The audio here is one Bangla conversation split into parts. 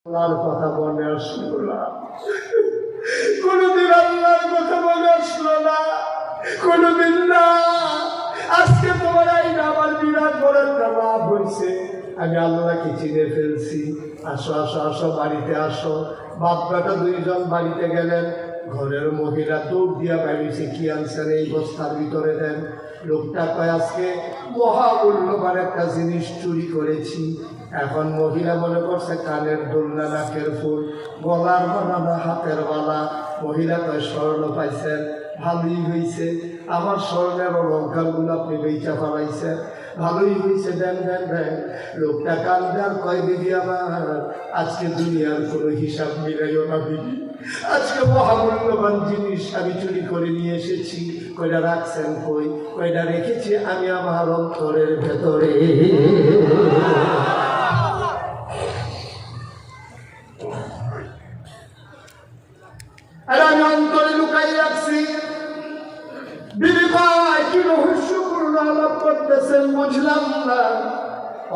আল্লাহর কথা মনে আসলো না, কোনদিন আল্লাহর কথা মনে আসলো না, কোনদিন না। আজকে তোমার আইনা আমার বিরাট বড় একটা লাভ হয়েছে। আমি আল্লাহকে চিনে ফেলছি। আসো আসো আসো, বাড়িতে আসো। বাপ বেটা দুইজন বাড়িতে গেলেন। ঘরের মহিলা দৌড় দিয়া বেরিয়েছে, কি আনছেন? এই বস্তার ভিতরে দেন। লোকটা কয়, আজকে মহামূল্যবান একটা জিনিস চুরি করেছি। এখন মহিলা মনে করছে কানের দোলনা, নাকের ফুল, গলার মালা না হাতের মালা। মহিলা কয়, স্বর্ণ পাইছেন, ভালোই হয়েছে। আমার স্বর্ণের অলঙ্কারগুলো আপনি বেচা ফেলাইছেন, ভালোই হয়েছে, দেন দেন দেন। লোকটা কান্দে আর কয়, দিদি আমার আজকে দুনিয়ার কোনো হিসাব মিলাইও না দিদি, আজকে মহামূল্যবান জিনিস আমি চুরি করে নিয়ে এসেছি। কয়টা রাখছেন কই? কয়টা রেখেছি আমি আমার অন্তরের ভেতরে। আর আমি অন্তরে লুকাই রাখছি। দিদি ভাই কি রহস্যপূর্ণ আলাপ করতেছেন বুঝলাম না।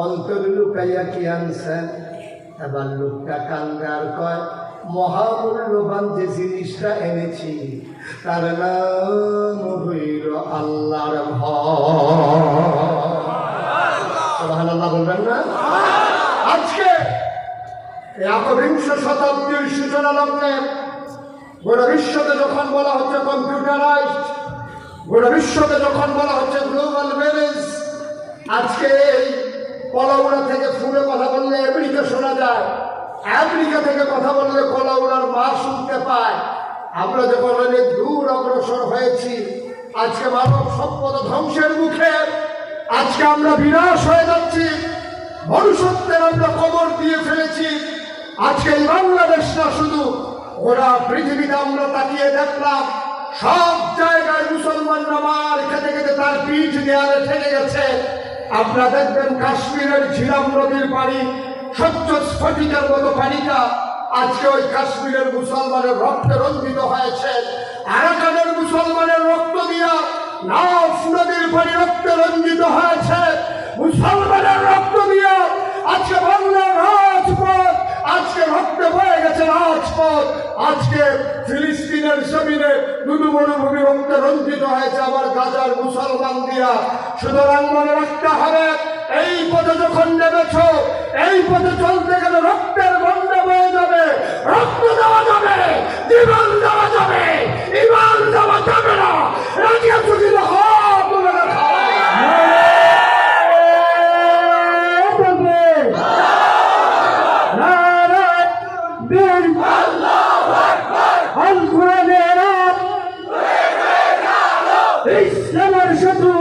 অন্তরে লুকাইয়া কি আনছেন? এবার লোকটা কান্দে আর কয়, মহামূল্যবান যে জিনিসটা এনেছি তার নাম হইল আল্লাহর ভয়। সুবহানাল্লাহ বলবেন না? আজকে একবিংশ শতাব্দীর সূচনা লগ্নে গোটা বিশ্বকে যখন বলা হচ্ছে কম্পিউটারাইজড, গোটা বিশ্বকে যখন বলা হচ্ছে গ্লোবাল ভিলেজ, আজকে এই কলাউড়া থেকে ফুলে কথা বললে আমেরিকা শোনা যায়, আমেরিকা থেকে কথা বললে কলাউড়ার মা শুনতে পায়। আমরা যখন অনেক দূর অগ্রসর হয়েছি, আজকে মানব সভ্যতা ধ্বংসের মুখে, আজকে আমরা বিনাশ হয়ে যাচ্ছি, মনুষ্যত্বের আমরা কবর দিয়ে ফেলেছি। আজকে এই বাংলাদেশ না, শুধু ওরা পৃথিবীতে আমরা তাকিয়ে দেখলাম, সব জায়গায় মুসলমানরা মার খেতে খেতে তার পিঠ দেয়ালে ঠেকে গেছে। আপনারা দেখবেন কাশ্মীরের ঝিলাম নদীর পানি, স্বচ্ছ স্ফটিকের মতো পানিটা আজকে ওই কাশ্মীরের মুসলমানের রক্তে রঞ্জিত হয়েছে। আরাকানের মুসলমানের রক্ত দিয়া নাফ নদীর পানি রক্তে রঞ্জিত হয়েছে। মুসলমানের রক্ত দিয়া আজকে বাংলার রাজপথ আজকে রক্তে বয়ে গেছে রাজপথ। আজকে ফিলিস্তিনের জমিনে দুদু মরুভূমি রক্তে রঞ্জিত হয়েছে আবার গাজার মুসলমান দিয়া। সুতরাং মনে রাখতে হবে, এই পথে যখন নেমেছ, এই পথে চলতে গেলে রক্তের বন্যা বয়ে যাবে, রক্ত দেওয়া যাবে, জীবন দেওয়া যাবে, ইমান দেওয়া যাবে না। রাজি আছো কিনা? হাত তুলে রাখো। ইসলামের শত্রু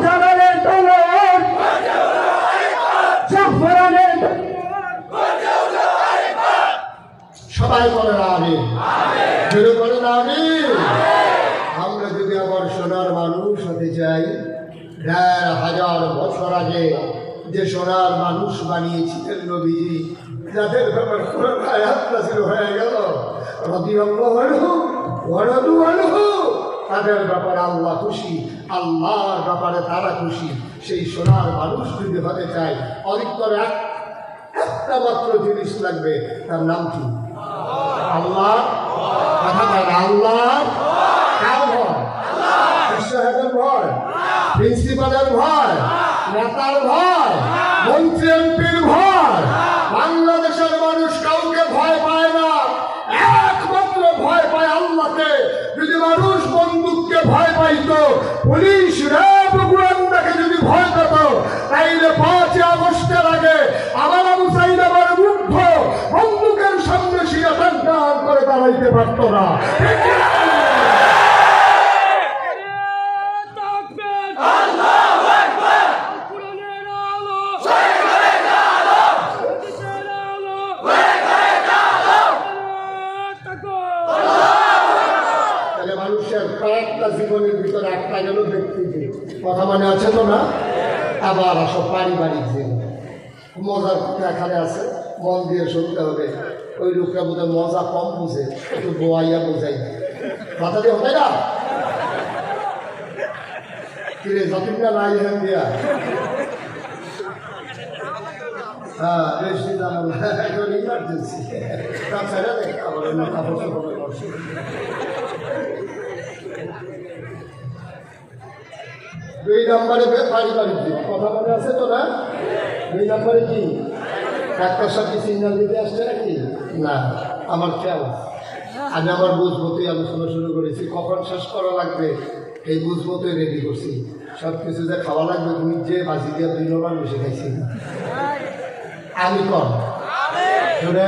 জাহালের তলোয়ার, জাফরানের সবাই বলেন আমিন, জোরে বলেন আমিন। আমরা যদি আবার সোনার মানুষ হতে চাই, ১,৫০০ বছর আগে যে সোনার মানুষ বানিয়েছিলেন নবীজি, যাদের ব্যাপার আয়াত নাযিল হয়ে গেল, রাদিয়াল্লাহু আনহু ওয়া রাদু আনহু, তাদের ব্যাপারে আল্লাহ খুশি, আল্লাহর ব্যাপারে তারা খুশি। সেই সোনার মানুষ যদি হতে চায়, অধিকতর একটা মাত্র জিনিস লাগবে, তার নাম কি? আল্লাহ। কথা বলেন, আল্লাহ। কার ভয়? সাহেবের ভয়, প্রিন্সিপালের ভয়, নেতার ভয়, মন্ত্রী এমপির ভয়? বাংলাদেশের মানুষ কাউকে ভয় পায় না, একমাত্র ভয় পায় আল্লাহকে। যদি মানুষ বন্দুককে ভয় পাইত, পুলিশ র্যাব গোয়েন্দাকে যদি ভয় পেত, তাইলে ৫ আগস্টের আগে আমার আবু সাইদ আমার মুগ্ধ বন্দুকের সামনে সিয়াটান করে দাঁড়াইতে পারত না। জীবনের ভিতরে একটা গেল ব্যক্তি, কথা মানে আছে তো না? আবার আসো পারিবারিক জীবন, মজার কথা এখানে আছে, মন দিয়ে শুনতে হবে। ওই লোকটা বোধহয় মজা কম বুঝে, একটু বোয়াইয়া বোঝাই, কথা দিয়ে হবে না? কিরে যতটা নাই হ্যাঁ দিয়া হ্যাঁ বেশি দাম এখন ইমার্জেন্সি তাছাড়া আমার অন্য কাপড় সাপড়ের অসুবিধা। দুই নম্বরে পারিবারিক দিক কথা মনে আছে তো না? দুই নম্বরে কি ডাক্তার সাথে সিগন্যাল দিতে আসছে নাকি? না, আমার খেয়াল আমি আমার বুঝবতই আলোচনা শুরু করেছি। কখন শেষ করা লাগবে এই বুঝবতই রেডি করছি। সব কিছু যে খাওয়া লাগবে দুই যে বাজি দিয়ে 2 নম্বর বেশি খাইছি। আমি কর জোরে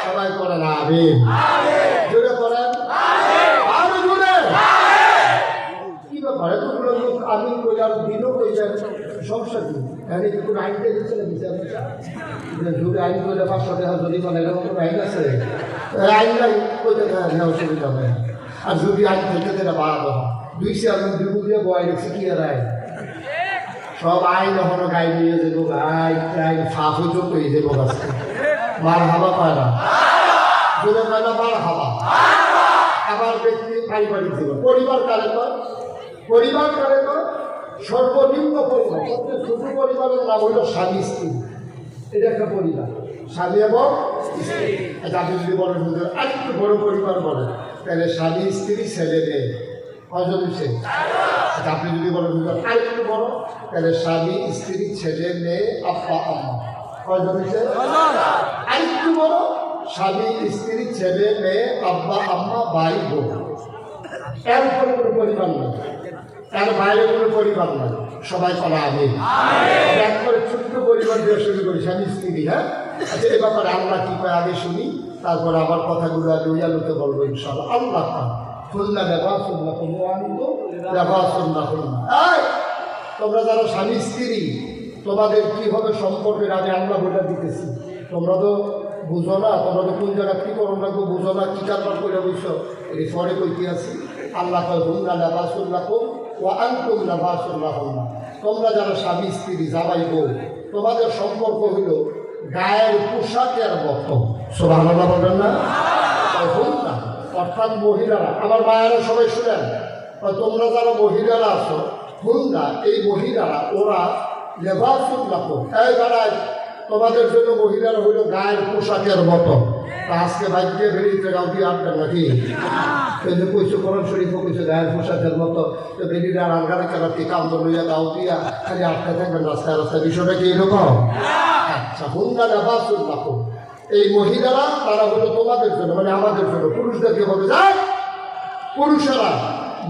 সবাই করেন আমি জোরে করেন আরো জোরে। কি ব্যাপার এতগুলো লোক আমি কই আর দিনও কই যান সমস্যা কি? এখানে কি কোনো আইন দিয়েছে না বিচার জোরে আইন করে 500 টাকা যদি মানে এরকম কোনো আইন আছে? আইন নাই কইতে অসুবিধা হবে। আর যদি আইন থেকে তারা বাড়াতে হয় 2 চেয়ারম্যান বিভু দিয়ে বয় রেখেছে কি আর আইন সব আইন এখনো গাই নিয়ে যাবো আইন ফাঁক হইতো তো এই যাবো গাছকে মার হাবা পায় না জোরে পায় না মার হাবা। আবার ব্যক্তি পারিবারিক জীবন পরিবার কারে কর পরিবার কারে কর সর্বনিম্ন পরিবার সবচেয়ে ছোট পরিবারের নাম হইল স্বামী স্ত্রী। এটা একটা পরিবার স্বামী এবং স্ত্রী। আপনি যদি বলেন আরেকটু বড় পরিবার বলেন তাহলে স্বামী স্ত্রী ছেলে মেয়ে কয়জন হচ্ছে? আপনি যদি বলেন আরেকটু বড় তাহলে স্বামী স্ত্রী ছেলে মেয়ে আব্বা আম্মা কয়জন হচ্ছে? আরেকটু বড় স্বামী স্ত্রী ছেলে মেয়ে আব্বা আম্মা ভাই বোন। এর উপরে কোনো পরিবার নেই, এর বাইরে কোনো পরিবার নেই। সবাই করা আমি একবারে ছোট্ট পরিবার দিয়ে শুরু করি স্বামী স্ত্রী। হ্যাঁ আচ্ছা এ ব্যাপারে আল্লাহ কি করে আগে শুনি তারপর আবার কথাগুলো আগে ওই আলোতে বলবো ইনশাআল্লাহ। আল্লাহ খুলনা ব্যবহার শুনলা ব্যবহার শুনলা খুলনা। তোমরা যারা স্বামী স্ত্রী তোমাদের কি হবে সম্পর্কের আগে আল্লাহ বলে দিতেছি। তোমরা তো বুঝো না, তোমরা তো কোন জায়গা কি করো রাখবো বুঝো না, কি কারবার করে বুঝছো এই পরে কইতে আছি। আল্লাহ কয় হুন্না লাবাসুল্লাহ ও আনকুম লাবাসুল্লাহ হুন্না। তোমরা যারা স্বামী স্ত্রী জামাই বউ তোমাদের সম্পর্ক হইল গায়ের পোশাকের মতো। সুবহানাল্লাহ বলবেন না? হুন্না অর্থাৎ মহিলারা আমার মায়েরা সবাই শুনেন তোমরা যারা মহিলারা আছো হুন্না এই মহিলারা ওরা লেবাসুল্লাহ এই দাঁড়ায় তোমাদের জন্য মহিলারা হইল গায়ের পোশাকের মতো। আজকে বাইকে বেরিয়েছে গাউটি আটটা নাকি কইছো কোরআন শরীফ কইছো গায়ের পোশাকের মতো তো বেরিয়ে আর আলগারে কেনাতে কামদ লইয়া গাউ দিয়া খালি আটটা থাকবেন রাস্তায় রাস্তায়। বিষয়টা কি এরকম? আচ্ছা হুন্না লেবাসুল্লাহ এই মহিলারা তারা হলো তোমাদের জন্য মানে আমাদের জন্য পুরুষদেরকে বলে যায় পুরুষেরা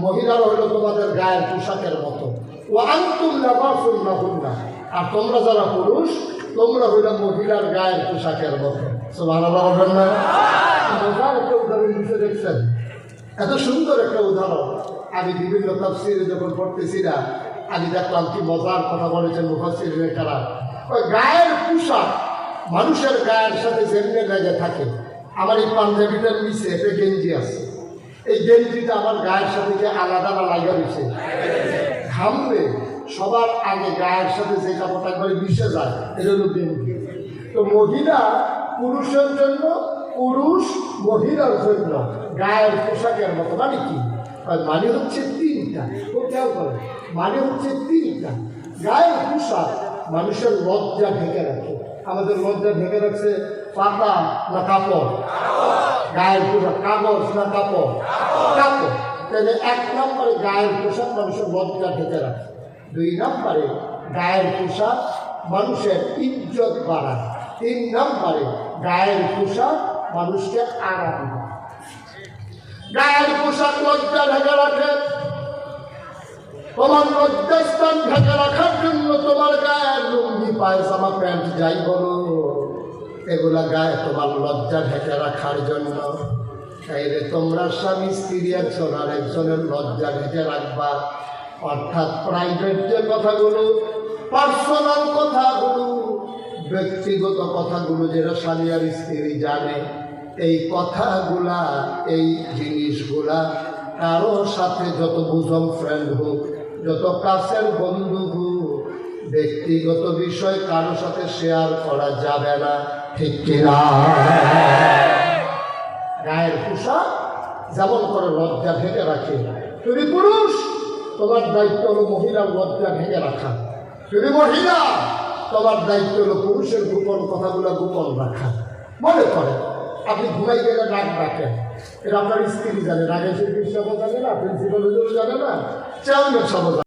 মহিলারা হলো তোমাদের গায়ের পোশাকের মতো। ও আনতুম লাবাসুল্লাহ হুন্না আর তোমরা যারা পুরুষ তোমরা হইল মহিলার গায়ের পোশাকের মতো। সুবহানাল্লাহ বলবেন না? মজার একটা উদাহরণ দিতে দেখছেন এত সুন্দর একটা উদাহরণ। আমি বিভিন্ন তাফসীরে যখন পড়তেছি না আমি দেখলাম কি মজার কথা বলেছেন মুফাসসিরিনে কেরাম। ওই গায়ের পোশাক মানুষের গায়ের সাথে যেমনি লেগে থাকে। আমার এই পাঞ্জাবিটার নিচে একটা গেঞ্জি আছে, এই গেঞ্জিটা আমার গায়ের সাথে যে আলাদা লাগা রয়েছে ঘামলে সবার আগে গায়ের সাথে যে কাপড়টা একবারে মিশে যায় এটা হলো গেঞ্জি। তো মহিলা পুরুষের জন্য পুরুষ মহিলার জন্য গায়ের পোশাকের মতো। মানে কি? মানে হচ্ছে 3টা। ও কেউ করে মানে হচ্ছে 3টা। গায়ের পোশাক মানুষের লজ্জা ঢেকে রাখে। আমাদের লজ্জা ঢেকে রাখছে পাতা না কাপড়? গায়ের পোশাক কাগজ না কাপড়? কাপড়। তাহলে 1 নম্বরে গায়ের পোশাক মানুষের লজ্জা ঢেকে রাখে। 2 নম্বরে গায়ের পোশাক মানুষের ইজ্জত বাড়ায়। 3 নম্বরে গায়ের পোশাক মানুষকে আরাম দেয়। গায়ের পোশাক লজ্জা ঢেকে রাখে। তোমার লজ্জাস্থান ঢেকে রাখার জন্য তোমার গায়ের লুঙ্গি পায়জামা প্যান্ট যাই বলো এগুলা গায়ে তোমার লজ্জা ঢেকে রাখার জন্য। তাইলে তোমরা স্বামী স্ত্রী একজন আর একজনের লজ্জা ঢেকে রাখবা। অর্থাৎ প্রাইভেট যে কথাগুলো পার্সোনাল কথাগুলো ব্যক্তিগত কথাগুলো যেটা স্বামী আর স্ত্রী জানে এই কথাগুলা এই জিনিসগুলা কারো সাথে যত বুঝম ফ্রেন্ড হোক যত কাছের বন্ধু হোক ব্যক্তিগত বিষয় কারো সাথে শেয়ার করা যাবে না। ঠিক কিনা? গায়ের পোশাক যেমন করে লজ্জা ঢেকে রাখে। তুমি পুরুষ তোমার দায়িত্ব হলো মহিলার লজ্জা ঢেকে রাখা। তুমি মহিলা তোমার দায়িত্ব হলো পুরুষের গোপন কথাগুলো গোপন রাখা। মনে করেন আপনি ঘুমাই গেলে ডাক ডাকেন, এটা আপনার স্ত্রী জানে, আগে সে কৃষ্ণ জানে না, প্রিন্সিপাল জানে না, চেয়ারম্যান সব